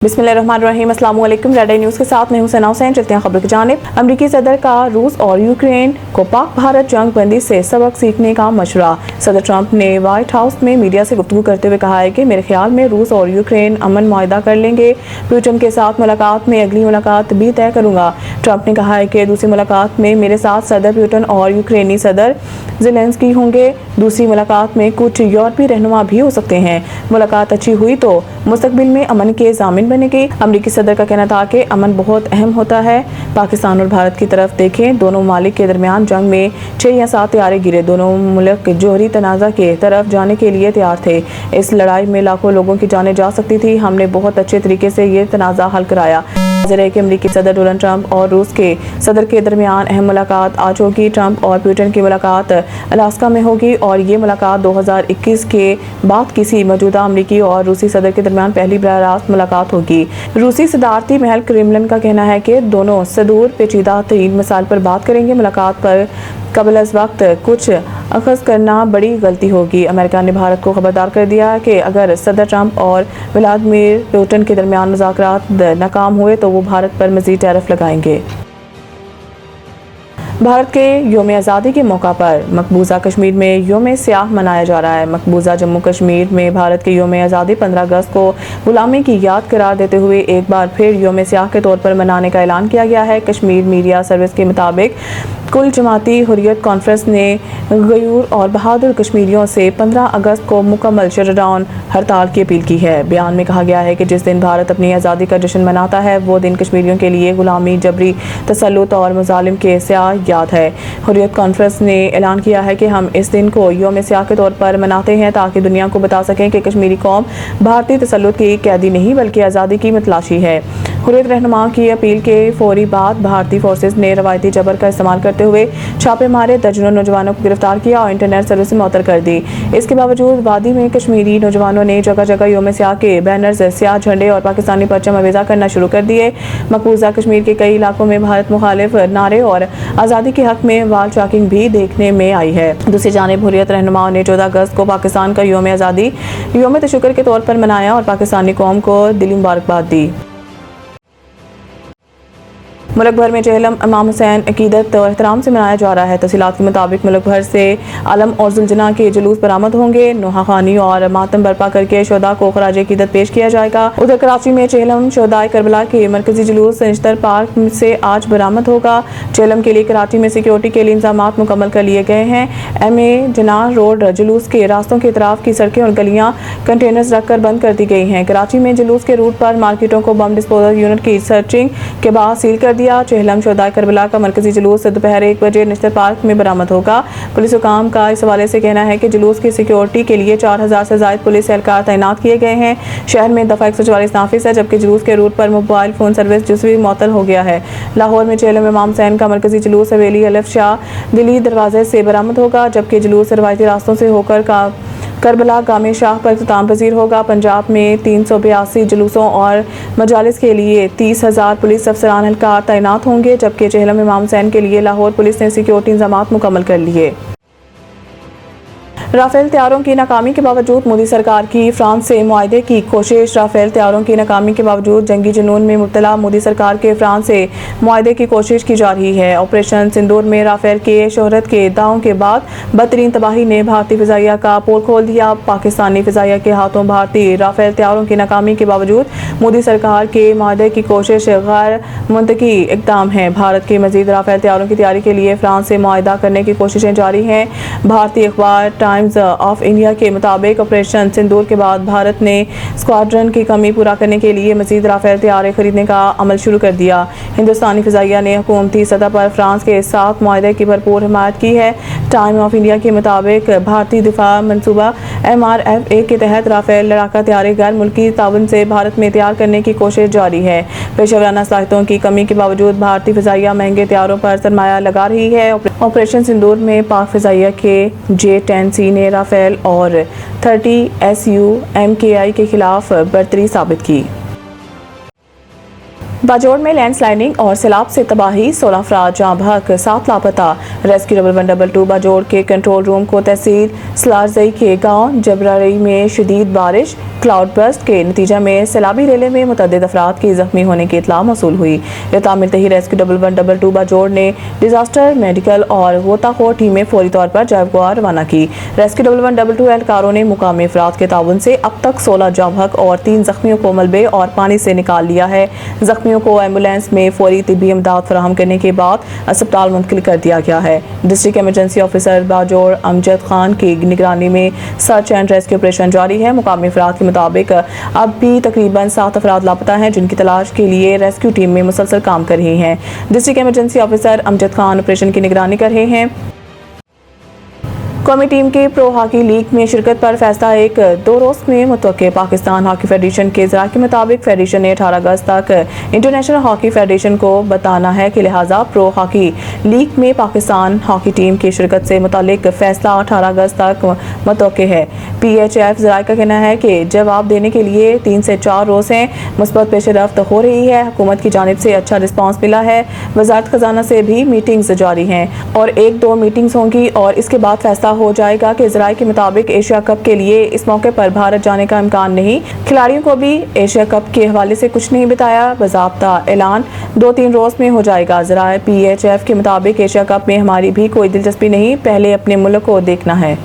बिस्मिल्लाहिर्रहमानिर्रहीम। अस्सलाम वालेकुम। रेड आई न्यूज़ के साथ मैं हूं सना हुसैन। चलते हैं खबर की जानिब। अमरीकी सदर का रूस और यूक्रेन को पाक भारत जंग बंदी से सबक सीखने का मशवरा। सदर ट्रंप ने व्हाइट हाउस में मीडिया से गुफ्तगू करते हुए कहा है कि मेरे ख्याल में रूस और यूक्रेन अमन मुआहदा कर लेंगे। पुतिन के साथ मुलाकात में अगली मुलाकात भी तय करूंगा। ट्रंप ने कहा है कि दूसरी मुलाकात में मेरे साथ सदर पुतिन और यूक्रेनी सदर ज़ेलेंस्की होंगे। दूसरी मुलाकात में कुछ यूरोपीय रहनुमा भी हो सकते हैं। मुलाकात अच्छी हुई तो मुस्तकबिल में अमन के ज़ामिन बनेगी। अमरीकी सदर का कहना था कि अमन बहुत अहम होता है। पाकिस्तान और भारत की तरफ देखें, दोनों ममालिक के दरमियान जंग में 6 या 7 तैयारे गिरे। दोनों मुल्क जोहरी तनाज़ा के तरफ जाने के लिए तैयार थे। इस लड़ाई में लाखों लोगों की जानें जा सकती थी। हमने बहुत अच्छे तरीके से ये तनाज़ा हल कराया। है कि अमरीकी सदर डोनाल्ड ट्रंप और रूस के सदर के दरमियान अहम मुलाकात आज होगी। ट्रंप और पुतिन की मुलाकात अलास्का में होगी और ये मुलाकात 2021 के बाद किसी मौजूदा अमरीकी और रूसी सदर के दरमियान पहली बराह रास्त मुलाकात होगी। रूसी सदारती महल क्रेमलिन का कहना है कि दोनों सदूर पेचीदा तरीन मसाइल पर बात करेंगे। मुलाकात पर कबल अज़ वक्त कुछ अखज़ करना बड़ी गलती होगी। अमेरिका ने भारत को खबरदार कर दिया कि अगर सदर ट्रंप और व्लादिमीर पुतिन के दरमियान मुज़ाकरात नाकाम हुए तो वो भारत पर मज़ीद टैरिफ लगाएंगे। भारत के योम आज़ादी के मौका पर मकबूजा कश्मीर में योम स्याह मनाया जा रहा है। मकबूजा जम्मू कश्मीर में भारत के योम आज़ादी 15 अगस्त को गुलामी की याद करार देते हुए एक बार फिर योम स्याह के तौर पर मनाने का ऐलान किया गया है। कश्मीर मीडिया सर्विस के मुताबिक कुल जमाती हुर्रियत कॉन्फ्रेंस ने गयूर और बहादुर कश्मीरियों से 15 अगस्त को मुकम्मल शटडाउन हड़ताल की अपील की है। बयान में कहा गया है कि जिस दिन भारत अपनी आज़ादी का जश्न मनाता है वो दिन कश्मीरियों के लिए गुलामी, जबरी तसल्लुत और मुजालिम के स्याह याद है। हुर्रियत कॉन्फ्रेंस ने ऐलान किया है कि हम इस दिन को योम स्याह के तौर पर मनाते हैं ताकि दुनिया को बता सकें कि कश्मीरी कौम भारतीय तसल्लुत की कैदी नहीं बल्कि आज़ादी की मतलाशी है। हुर्रियत रहनुमा की अपील के फौरी बाद भारतीय फोर्सेज ने रवायती जबर का इस्तेमाल करते हुए छापे मारे, दर्जनों नौजवानों को गिरफ्तार किया और इंटरनेट सर्विस मुअत्तल कर दी। इसके बावजूद वादी में कश्मीरी नौजवानों ने जगह जगह योम स्याह के बैनर्स, स्याह झंडे और पाकिस्तानी परचम अवेजा करना शुरू कर दिए। मकबूजा कश्मीर के कई इलाकों में भारत मुखालिफ नारे और आज़ादी के हक में वाल चॉकिंग भी देखने में आई है। दूसरी जानिब हुर्रियत रहनुमाओं ने 14 अगस्त को पाकिस्तान का योम आज़ादी योम तशक्कुर के तौर पर मनाया और पाकिस्तानी कौम को दिली मुबारकबाद दी। मुल्क भर में चेहलम इमाम हुसैन अकीदत और एहतराम से मनाया जा रहा है। तफसीलात के मुताबिक मुल्क भर से आलम और जुलजना के जुलूस बरामद होंगे। नोहा खानी और मातम बर्पा करके शोदा को खराज अकीदत पेश किया जाएगा। उधर कराची में चेहलम शोदाए करबला के मरकजी जुलूस निश्तर पार्क से आज बरामद होगा। चेहलम के लिए कराची में सिक्योरिटी के लिए इंतजामात मुकम्मल कर लिए गए हैं। MA जनाह रोड जुलूस के रास्तों के तरफ की सड़कें और गलियां कंटेनर्स रखकर बंद कर दी गई हैं। कराची में जुलूस के रूट पर मार्केटों को बम डिस्पोजल यूनिट की सर्चिंग के बाद सील कर दिया। चेहलम शोदाए करबला का मरकजी जुलूस दोपहर 1 बजे निश्तर पार्क में बरामद होगा। पुलिस हुकाम का इस हवाले से कहना है कि जुलूस की सिक्योरिटी के लिए 4000 से ज़ायद पुलिस एहलकार तैनात किए गए हैं। शहर में दफ़ा 144 नाफिज है, जबकि जुलूस के रूट पर मोबाइल फ़ोन सर्विस जुज़वी मुअत्तल हो गया है। लाहौर में चेहलम इमाम हुसैन का मरकजी जुलूस हवेली अलिफ शाह दिल्ली दरवाजे से बरामद होगा, जबकि जुलूस रवायती रास्तों से होकर करबला गामे शाह पर इख्तिताम पजीर होगा। पंजाब में 382 जुलूसों और मजालिस के लिए 30,000 पुलिस अफसरान एहलकार तैनात होंगे, जबकि चेहलम इमाम हुसैन के लिए लाहौर पुलिस ने सिक्योरिटी इंतजामात मुकम्मल कर लिए। राफेल तैयारों की नाकामी के बावजूद मोदी सरकार की फ्रांस से मुआहदे की कोशिश। राफेल तैयारों की नाकामी के बावजूद जंगी जुनून में मुब्तला मोदी सरकार के फ्रांस से मुआहदे की कोशिश की जा रही है। ऑपरेशन सिंदूर में राफेल के शोहरत के दावों के बाद बदतरीन तबाही ने भारतीय फिजाइया का पोल खोल दिया। पाकिस्तानी फिजाइया के हाथों भारतीय राफेल तैयारों की नाकामी के बावजूद मोदी सरकार के मुआहदे की कोशिश गैर मुंतकी इक़दाम है। भारत के मजीद राफेल तैयारों की तैयारी के लिए फ्रांस से मुआहदा करने की कोशिशें जारी हैं। भारतीय अखबार टाइम्स ऑफ इंडिया के मुताबिक ऑपरेशन सिंदूर के बाद भारत ने स्क्वाड्रन की कमी पूरा करने के लिए मजीद राफेल तैयारे खरीदने का अमल शुरू कर दिया। हिंदुस्तानी फिजाइया ने हुकूमती सतह पर फ्रांस के साथ मुआहदे की भरपूर हिमायत की है। टाइम ऑफ इंडिया के मुताबिक भारतीय दिफा मनसूबा MRFA के तहत राफेल लड़ाका तैयारे गैर मुल्की ताउन से भारत में तैयार करने की कोशिश जारी है। पेशेवराना सलाहियतों की कमी के बावजूद भारतीय फिजाइया महंगे तैयारों पर सरमाया लगा रही है। ऑपरेशन सिंदूर में पाक फिजाइया के J-10C ने राफेल और 30 SU MKI के खिलाफ बर्तरी साबित की। बाजोड़ में लैंडस्लाइडिंग और सैलाब से तबाही, 16 अफराद जहाँ बहक, 7 लापता। रेस्क्यू 11122 बाजोड़ के कंट्रोल रूम को तहसील सलारजई के गांव जबराई में शदीद बारिश, क्लाउड बर्स्ट के नतीजे में सैलाबी रेले में मुतअद्दिद अफराद के जख्मी होने की इत्तला मौसूल हुई। इत्तला मिलते ही रेस्क्यू 1112 बाजोड़ ने डिजास्टर मेडिकल और गोताखोर टीमें फौरी तौर पर जयगोआ रवाना की। रेस्क्यू 1112 एहलकारों ने मुकामी अफराद के ताउन से अब तक 16 जाबहक और 3 जख्मियों को मलबे और पानी से निकाल लिया है। जख्मियों को एम्बुलेंस में फौरी तिब्बी इमदाद फराहम करने के बाद अस्पताल मुंतकिल कर दिया गया है। District emergency officer Bajaur Amjad Khan की निगरानी में सर्च एंड रेस्क्यू ऑपरेशन जारी है। मुकामी अफराद के मुताबिक अब भी तकरीबन 7 अफराद लापता हैं, जिनकी तलाश के लिए रेस्क्यू टीम में मुसलसल काम कर रही हैं। District emergency officer Amjad Khan operation की निगरानी कर रहे हैं। कौमी टीम के प्रो हॉकी लीग में शिरकत पर फैसला एक 2 रोज में मुतवक्के। पाकिस्तान हॉकी फेडरेशन के ज़रा के मुताबिक फेडरेशन ने 18 अगस्त तक इंटरनेशनल हॉकी फेडरेशन को बताना है कि लिहाजा प्रो हॉकी लीग में पाकिस्तान हॉकी टीम की शिरकत से मुतालिक फैसला 18 अगस्त तक मुतवक्के है। PHF ज़रा का कहना है कि जवाब देने के लिए 3 से 4 रोज हैं। मुस्बत पेशरफ्त हो रही है। हुकूमत की जानिब से अच्छा रिस्पांस मिला है। वजारत खजाना से भी मीटिंग्स जारी हैं और 1-2 मीटिंग्स होंगी और इसके बाद फैसला हो जाएगा कि ज़राए के मुताबिक एशिया कप के लिए इस मौके पर भारत जाने का इम्कान नहीं। खिलाड़ियों को भी एशिया कप के हवाले से कुछ नहीं बताया। बाज़ाब्ता ऐलान 2-3 रोज में हो जाएगा। ज़राए PHF के मुताबिक एशिया कप में हमारी भी कोई दिलचस्पी नहीं, पहले अपने मुल्क को देखना है।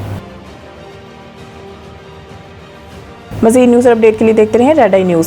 मज़ीद न्यूज़ अपडेट के लिए देखते रहें रेड आई न्यूज़।